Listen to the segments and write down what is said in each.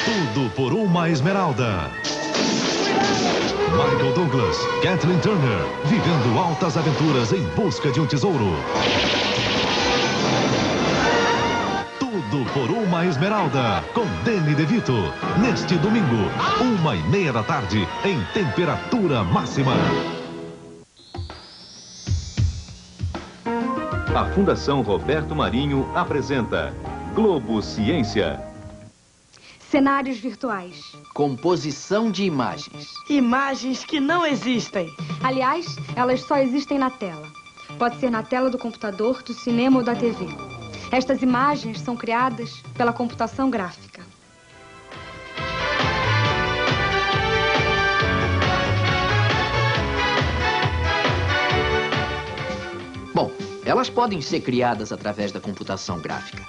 Tudo por uma Esmeralda. Michael Douglas, Kathleen Turner, vivendo altas aventuras em busca de um tesouro. Tudo por uma Esmeralda, com Danny DeVito, neste domingo, 1h30 da tarde, em temperatura máxima. A Fundação Roberto Marinho apresenta Globo Ciência. Cenários virtuais. Composição de imagens. Imagens que não existem. Aliás, elas só existem na tela. Pode ser na tela do computador, do cinema ou da TV. Estas imagens são criadas pela computação gráfica. Bom, elas podem ser criadas através da computação gráfica.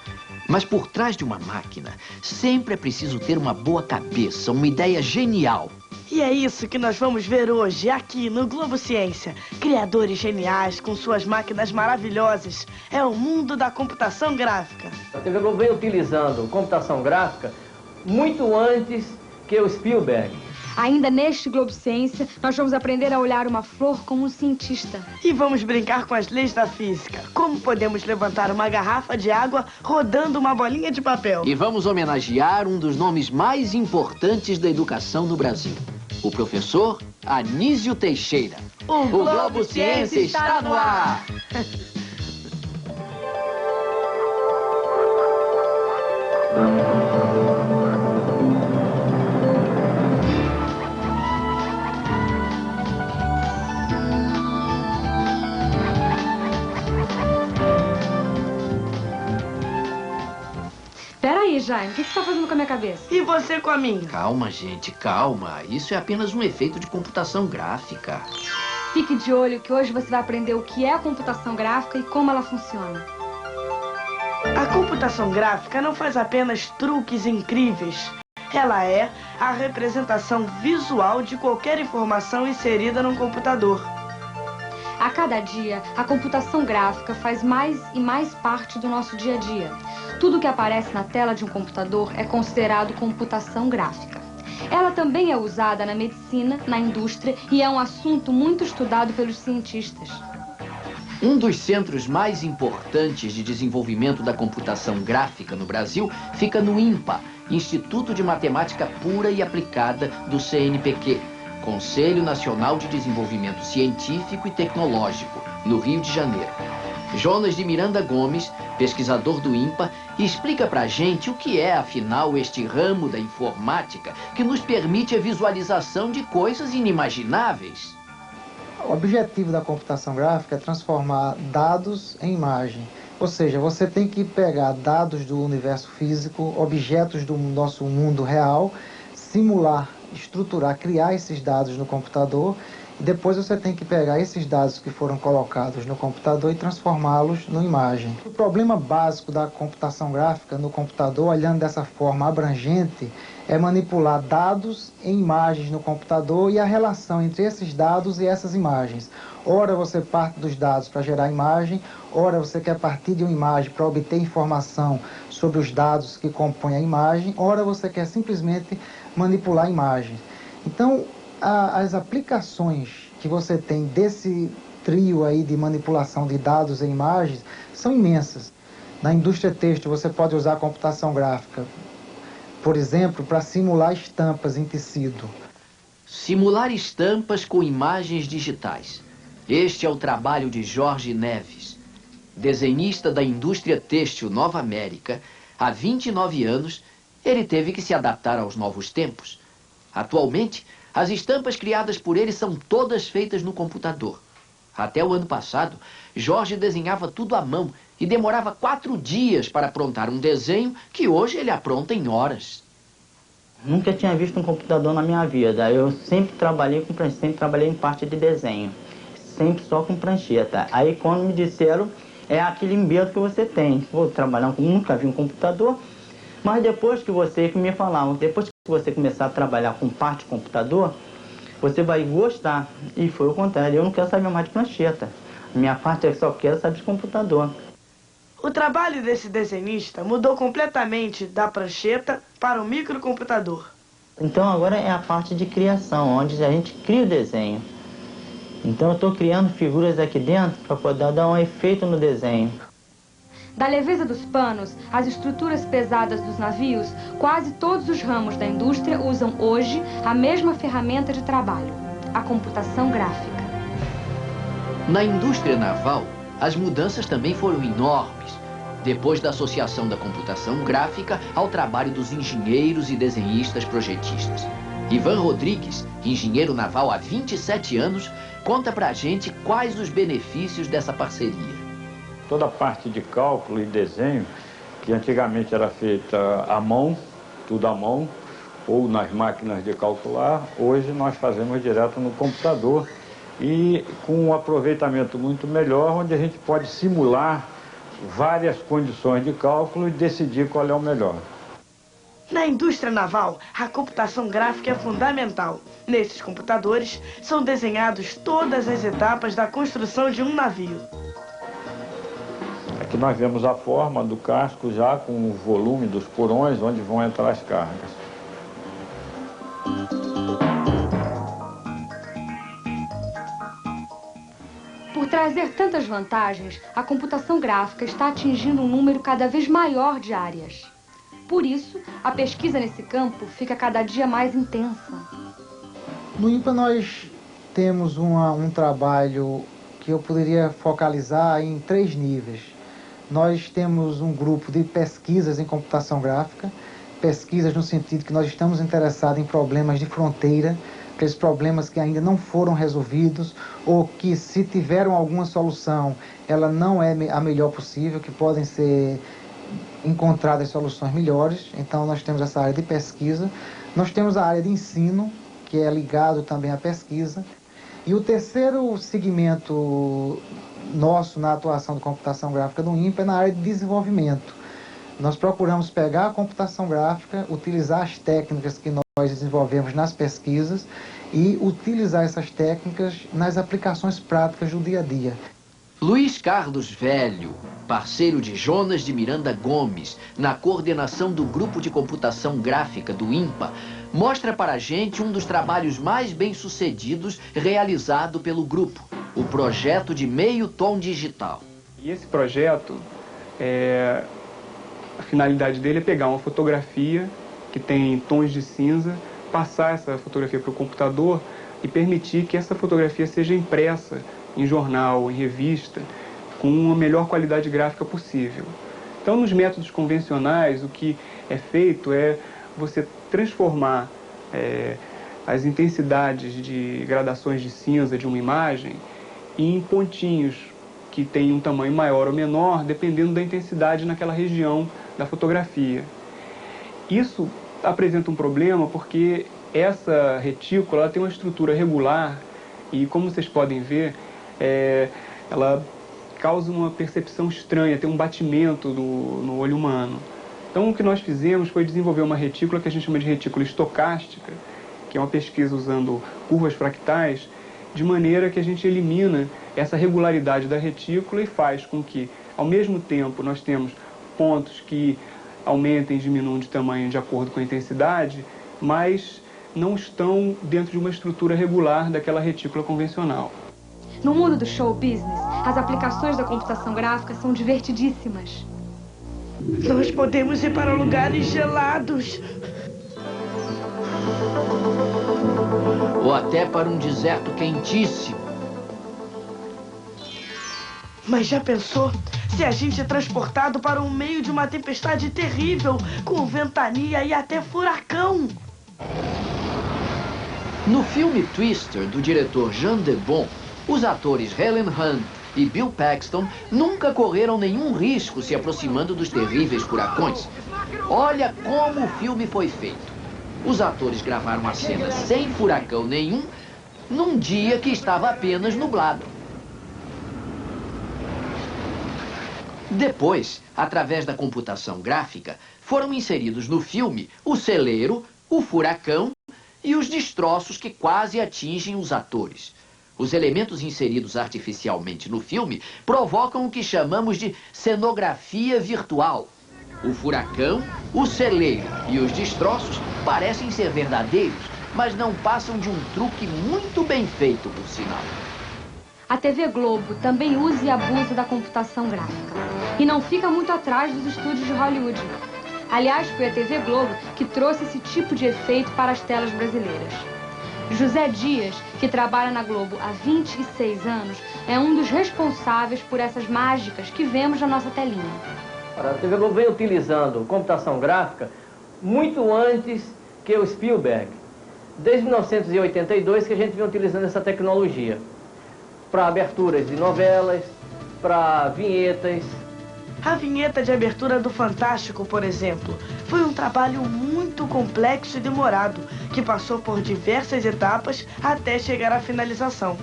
Mas por trás de uma máquina, sempre é preciso ter uma boa cabeça, uma ideia genial. E é isso que nós vamos ver hoje, aqui no Globo Ciência. Criadores geniais com suas máquinas maravilhosas. É o mundo da computação gráfica. A TV Globo vem utilizando computação gráfica muito antes que o Spielberg. Ainda neste Globo Ciência, nós vamos aprender a olhar uma flor como um cientista. E vamos brincar com as leis da física. Como podemos levantar uma garrafa de água rodando uma bolinha de papel. E vamos homenagear um dos nomes mais importantes da educação no Brasil. O professor Anísio Teixeira. O Globo Ciência está no ar! Peraí, Jaime, o que você está fazendo com a minha cabeça? E você com a minha? Calma, gente, calma. Isso é apenas um efeito de computação gráfica. Fique de olho que hoje você vai aprender o que é a computação gráfica e como ela funciona. A computação gráfica não faz apenas truques incríveis. Ela é a representação visual de qualquer informação inserida num computador. A cada dia, a computação gráfica faz mais e mais parte do nosso dia a dia. Tudo que aparece na tela de um computador é considerado computação gráfica. Ela também é usada na medicina, na indústria e é um assunto muito estudado pelos cientistas. Um dos centros mais importantes de desenvolvimento da computação gráfica no Brasil fica no INPA, Instituto de Matemática Pura e Aplicada do CNPq, Conselho Nacional de Desenvolvimento Científico e Tecnológico, no Rio de Janeiro. Jonas de Miranda Gomes, pesquisador do INPA, explica pra gente o que é, afinal, este ramo da informática que nos permite a visualização de coisas inimagináveis. O objetivo da computação gráfica é transformar dados em imagem. Ou seja, você tem que pegar dados do universo físico, objetos do nosso mundo real, simular, estruturar, criar esses dados no computador. E depois você tem que pegar esses dados que foram colocados no computador e transformá-los em imagem. O problema básico da computação gráfica no computador, olhando dessa forma abrangente, é manipular dados em imagens no computador e a relação entre esses dados e essas imagens. Ora você parte dos dados para gerar imagem, ora você quer partir de uma imagem para obter informação sobre os dados que compõem a imagem, ora você quer simplesmente manipular imagens. Então, as aplicações que você tem desse trio aí de manipulação de dados em imagens são imensas. Na indústria têxtil você pode usar a computação gráfica, por exemplo, para simular estampas em tecido. Simular estampas com imagens digitais. Este é o trabalho de Jorge Neves, desenhista da indústria têxtil Nova América. Há 29 anos, ele teve que se adaptar aos novos tempos. Atualmente, as estampas criadas por ele são todas feitas no computador. Até o ano passado, Jorge desenhava tudo à mão e demorava 4 dias para aprontar um desenho que hoje ele apronta em horas. Nunca tinha visto um computador na minha vida. Eu sempre trabalhei com prancheta, sempre trabalhei em parte de desenho. Sempre só com prancheta. Aí quando me disseram, é aquele medo que você tem. Vou trabalhar, nunca vi um computador. Mas depois que me falavam, depois que você começar a trabalhar com parte de computador, você vai gostar. E foi o contrário, eu não quero saber mais de prancheta. A minha parte é que só quero saber de computador. O trabalho desse desenhista mudou completamente da prancheta para o microcomputador. Então agora é a parte de criação, onde a gente cria o desenho. Então eu estou criando figuras aqui dentro para poder dar um efeito no desenho. Da leveza dos panos às estruturas pesadas dos navios, quase todos os ramos da indústria usam hoje a mesma ferramenta de trabalho, a computação gráfica. Na indústria naval, as mudanças também foram enormes, depois da associação da computação gráfica ao trabalho dos engenheiros e desenhistas projetistas. Ivan Rodrigues, engenheiro naval há 27 anos, conta pra gente quais os benefícios dessa parceria. Toda a parte de cálculo e desenho, que antigamente era feita à mão, tudo à mão, ou nas máquinas de calcular, hoje nós fazemos direto no computador e com um aproveitamento muito melhor, onde a gente pode simular várias condições de cálculo e decidir qual é o melhor. Na indústria naval, a computação gráfica é fundamental. Nesses computadores, são desenhadas todas as etapas da construção de um navio. Aqui nós vemos a forma do casco já com o volume dos porões onde vão entrar as cargas. Por trazer tantas vantagens, a computação gráfica está atingindo um número cada vez maior de áreas. Por isso, a pesquisa nesse campo fica cada dia mais intensa. No INPA nós temos um trabalho que eu poderia focalizar em 3 níveis. Nós temos um grupo de pesquisas em computação gráfica, pesquisas no sentido que nós estamos interessados em problemas de fronteira, aqueles problemas que ainda não foram resolvidos ou que, se tiveram alguma solução, ela não é a melhor possível, que podem ser encontradas soluções melhores. Então nós temos essa área de pesquisa. Nós temos a área de ensino, que é ligado também à pesquisa. E o terceiro segmento nosso na atuação de computação gráfica do INPA é na área de desenvolvimento. Nós procuramos pegar a computação gráfica, utilizar as técnicas que nós desenvolvemos nas pesquisas e utilizar essas técnicas nas aplicações práticas do dia a dia. Luiz Carlos Velho, parceiro de Jonas de Miranda Gomes, na coordenação do Grupo de Computação Gráfica do INPA, mostra para a gente um dos trabalhos mais bem-sucedidos realizado pelo grupo, o projeto de meio tom digital. E esse projeto, a finalidade dele é pegar uma fotografia que tem tons de cinza, passar essa fotografia para o computador e permitir que essa fotografia seja impressa em jornal, em revista, com a melhor qualidade gráfica possível. Então, nos métodos convencionais, o que é feito é você transformar as intensidades de gradações de cinza de uma imagem em pontinhos que têm um tamanho maior ou menor, dependendo da intensidade naquela região da fotografia. Isso apresenta um problema porque essa retícula ela tem uma estrutura regular e, como vocês podem ver, ela causa uma percepção estranha, tem um batimento no olho humano. Então o que nós fizemos foi desenvolver uma retícula que a gente chama de retícula estocástica, que é uma pesquisa usando curvas fractais, de maneira que a gente elimina essa regularidade da retícula e faz com que, ao mesmo tempo, nós temos pontos que aumentem e diminuam de tamanho de acordo com a intensidade, mas não estão dentro de uma estrutura regular daquela retícula convencional. No mundo do show business, as aplicações da computação gráfica são divertidíssimas. Nós podemos ir para lugares gelados. Ou até para um deserto quentíssimo. Mas já pensou se a gente é transportado para o meio de uma tempestade terrível, com ventania e até furacão? No filme Twister, do diretor Jean de Bon, os atores Helen Hunt e Bill Paxton nunca correram nenhum risco se aproximando dos terríveis furacões. Olha como o filme foi feito. Os atores gravaram a cena sem furacão nenhum, num dia que estava apenas nublado. Depois, através da computação gráfica, foram inseridos no filme o celeiro, o furacão e os destroços que quase atingem os atores. Os elementos inseridos artificialmente no filme provocam o que chamamos de cenografia virtual. O furacão, o celeiro e os destroços parecem ser verdadeiros, mas não passam de um truque muito bem feito, por sinal. A TV Globo também usa e abusa da computação gráfica. E não fica muito atrás dos estúdios de Hollywood. Aliás, foi a TV Globo que trouxe esse tipo de efeito para as telas brasileiras. José Dias, que trabalha na Globo há 26 anos, é um dos responsáveis por essas mágicas que vemos na nossa telinha. A TV Globo vem utilizando computação gráfica muito antes que o Spielberg. Desde 1982 que a gente vem utilizando essa tecnologia para aberturas de novelas, para vinhetas. A vinheta de abertura do Fantástico, por exemplo, foi um trabalho muito complexo e demorado, que passou por diversas etapas até chegar à finalização.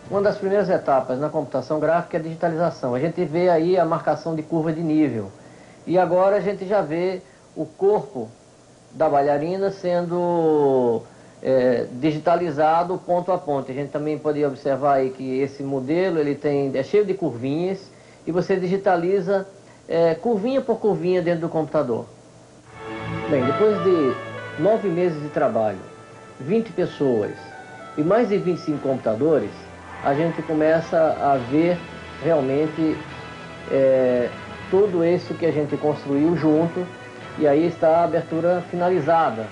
Uma das primeiras etapas na computação gráfica é a digitalização. A gente vê aí a marcação de curva de nível. E agora a gente já vê o corpo da bailarina sendo digitalizado ponto a ponto. A gente também pode observar aí que esse modelo é cheio de curvinhas e você digitaliza curvinha por curvinha dentro do computador. Bem, depois de 9 meses de trabalho, 20 pessoas e mais de 25 computadores, a gente começa a ver realmente tudo isso que a gente construiu junto, e aí está a abertura finalizada,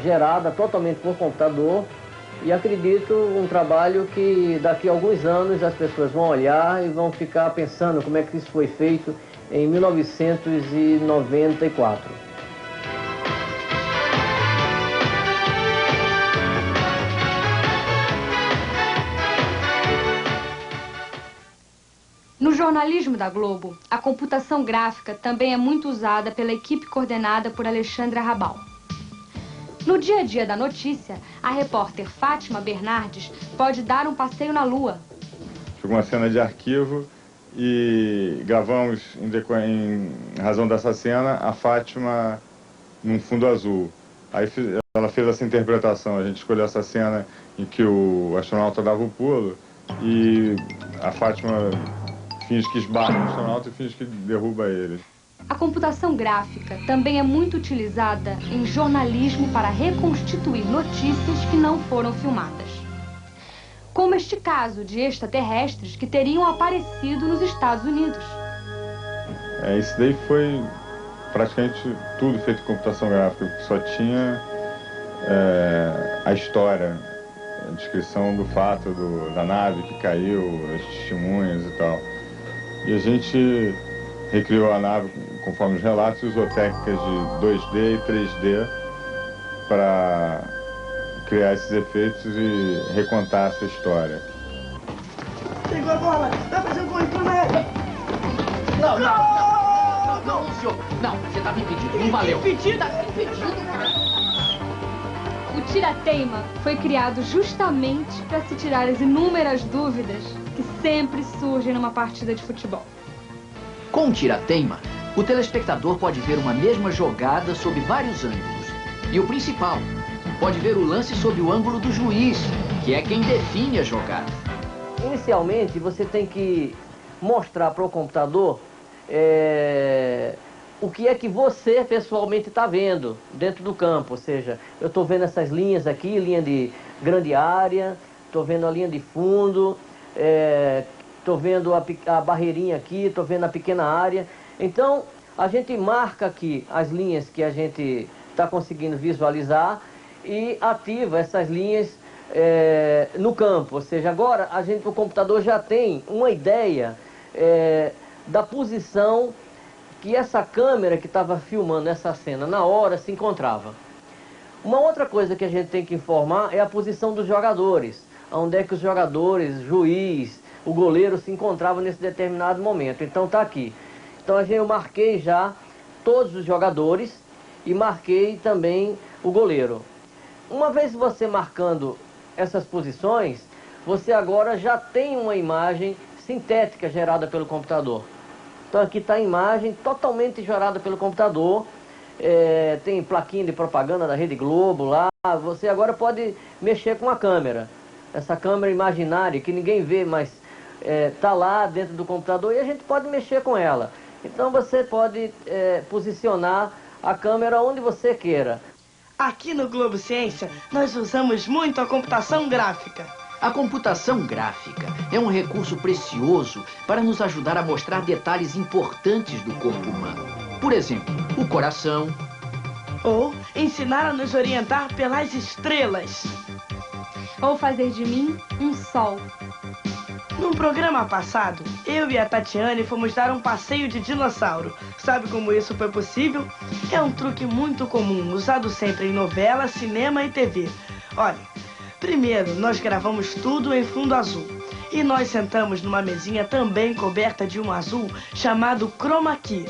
gerada totalmente por computador, e acredito um trabalho que daqui a alguns anos as pessoas vão olhar e vão ficar pensando como é que isso foi feito em 1994. No jornalismo da Globo, a computação gráfica também é muito usada pela equipe coordenada por Alexandre Rabal. No dia a dia da notícia, a repórter Fátima Bernardes pode dar um passeio na Lua. Chegou uma cena de arquivo e gravamos, em razão dessa cena, a Fátima num fundo azul. Aí ela fez essa interpretação, a gente escolheu essa cena em que o astronauta dava o pulo e a Fátima finge que esbarra no astronauta e finge que derruba ele. A computação gráfica também é muito utilizada em jornalismo para reconstituir notícias que não foram filmadas. Como este caso de extraterrestres que teriam aparecido nos Estados Unidos. Isso daí foi praticamente tudo feito com computação gráfica, só tinha a história, a descrição do fato da nave que caiu, as testemunhas e tal. E a gente recriou a nave conforme os relatos e usou técnicas de 2D e 3D para criar esses efeitos e recontar essa história. Pegou a bola! Vai fazer o gol, entrou na reta! Não, senhor! Não, você tá me impedindo, não valeu! Impedida! O tira-teima foi criado justamente para se tirar as inúmeras dúvidas que sempre surgem numa partida de futebol. Com o tira-teima, o telespectador pode ver uma mesma jogada sob vários ângulos. E o principal, pode ver o lance sob o ângulo do juiz, que é quem define a jogada. Inicialmente, você tem que mostrar para o computador o que é que você pessoalmente está vendo dentro do campo. Ou seja, eu estou vendo essas linhas aqui, linha de grande área, estou vendo a linha de fundo, estou vendo a barreirinha aqui, estou vendo a pequena área. Então, a gente marca aqui as linhas que a gente está conseguindo visualizar e ativa essas linhas no campo. Ou seja, agora o computador já tem uma ideia da posição que essa câmera que estava filmando essa cena na hora se encontrava. Uma outra coisa que a gente tem que informar é a posição dos jogadores. Onde é que os jogadores, juiz, o goleiro se encontravam nesse determinado momento. Então está aqui. Então eu marquei já todos os jogadores e marquei também o goleiro. Uma vez você marcando essas posições, você agora já tem uma imagem sintética gerada pelo computador. Então aqui está a imagem totalmente gerada pelo computador, tem plaquinha de propaganda da Rede Globo lá. Você agora pode mexer com a câmera. Essa câmera imaginária que ninguém vê, mas está lá dentro do computador e a gente pode mexer com ela. Então você pode posicionar a câmera onde você queira. Aqui no Globo Ciência, nós usamos muito a computação gráfica. A computação gráfica é um recurso precioso para nos ajudar a mostrar detalhes importantes do corpo humano. Por exemplo, o coração. Ou ensinar a nos orientar pelas estrelas. Ou fazer de mim um sol. No programa passado, eu e a Tatiane fomos dar um passeio de dinossauro. Sabe como isso foi possível? É um truque muito comum, usado sempre em novela, cinema e TV. Olha, primeiro nós gravamos tudo em fundo azul. E nós sentamos numa mesinha também coberta de um azul chamado chroma key.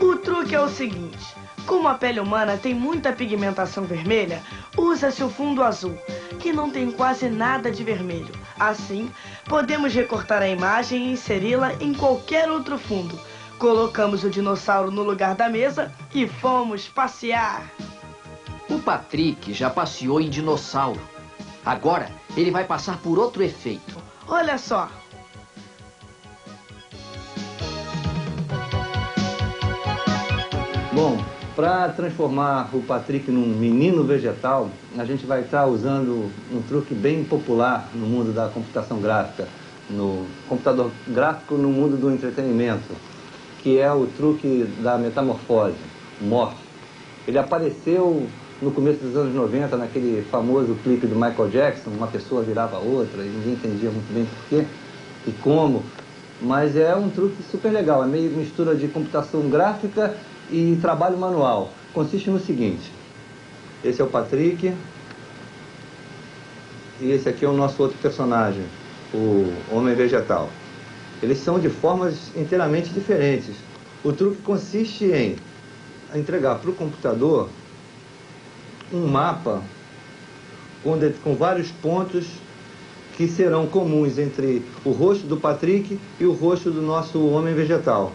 O truque é o seguinte: como a pele humana tem muita pigmentação vermelha, usa-se o fundo azul, que não tem quase nada de vermelho. Assim, podemos recortar a imagem e inseri-la em qualquer outro fundo. Colocamos o dinossauro no lugar da mesa e fomos passear. O Patrick já passeou em dinossauro. Agora, ele vai passar por outro efeito. Olha só. Bom, para transformar o Patrick num menino vegetal, a gente vai estar usando um truque bem popular no mundo da computação gráfica, no computador gráfico no mundo do entretenimento, que é o truque da metamorfose, morph. Ele apareceu no começo dos anos 90, naquele famoso clipe do Michael Jackson, uma pessoa virava outra e ninguém entendia muito bem porquê e como, mas é um truque super legal, é meio mistura de computação gráfica e trabalho manual. Consiste no seguinte: esse é o Patrick e esse aqui é o nosso outro personagem, o Homem Vegetal. Eles são de formas inteiramente diferentes. O truque consiste em entregar para o computador um mapa com vários pontos que serão comuns entre o rosto do Patrick e o rosto do nosso Homem Vegetal.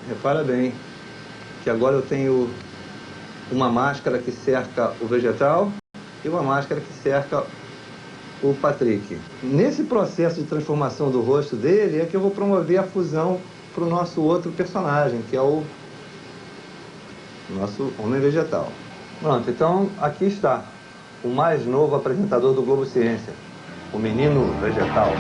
Repara bem que agora eu tenho uma máscara que cerca o vegetal e uma máscara que cerca o Patrick. Nesse processo de transformação do rosto dele é que eu vou promover a fusão para o nosso outro personagem, que é o nosso Homem Vegetal. Pronto, então aqui está o mais novo apresentador do Globo Ciência, o Menino Vegetal.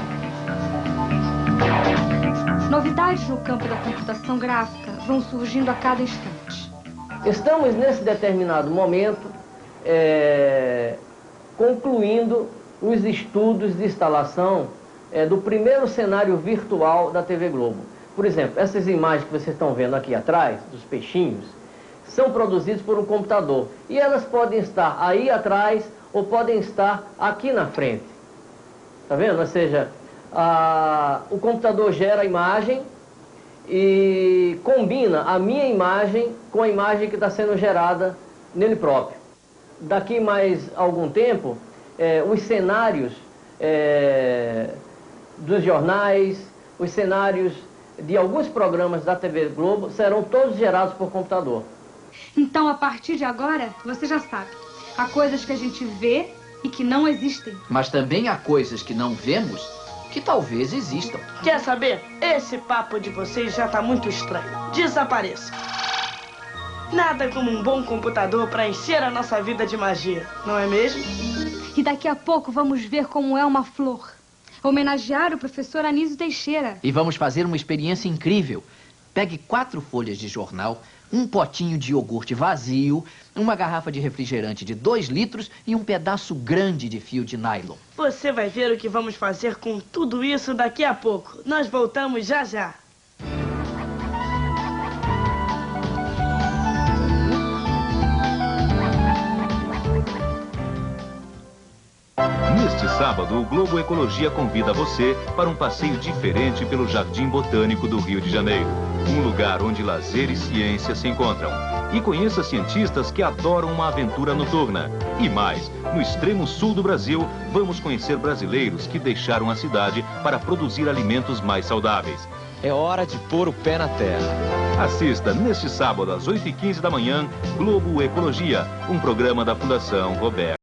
Novidades no campo da computação gráfica vão surgindo a cada instante. Estamos nesse determinado momento concluindo os estudos de instalação do primeiro cenário virtual da TV Globo. Por exemplo, essas imagens que vocês estão vendo aqui atrás, dos peixinhos, são produzidas por um computador. E elas podem estar aí atrás ou podem estar aqui na frente. Tá vendo? Ou seja, o computador gera a imagem e combina a minha imagem com a imagem que está sendo gerada nele próprio. Daqui mais algum tempo, os cenários dos jornais, os cenários de alguns programas da TV Globo serão todos gerados por computador. Então, a partir de agora, você já sabe. Há coisas que a gente vê e que não existem. Mas também há coisas que não vemos que talvez existam. Quer saber? Esse papo de vocês já tá muito estranho. Desapareça. Nada como um bom computador para encher a nossa vida de magia, não é mesmo? E daqui a pouco vamos ver como é uma flor. Homenagear o professor Anísio Teixeira. E vamos fazer uma experiência incrível. Pegue 4 folhas de jornal, um potinho de iogurte vazio, uma garrafa de refrigerante de 2 litros e um pedaço grande de fio de nylon. Você vai ver o que vamos fazer com tudo isso daqui a pouco. Nós voltamos já já. Neste sábado, o Globo Ecologia convida você para um passeio diferente pelo Jardim Botânico do Rio de Janeiro. Um lugar onde lazer e ciência se encontram. E conheça cientistas que adoram uma aventura noturna. E mais, no extremo sul do Brasil, vamos conhecer brasileiros que deixaram a cidade para produzir alimentos mais saudáveis. É hora de pôr o pé na terra. Assista neste sábado às 8h15 da manhã, Globo Ecologia, um programa da Fundação Roberto.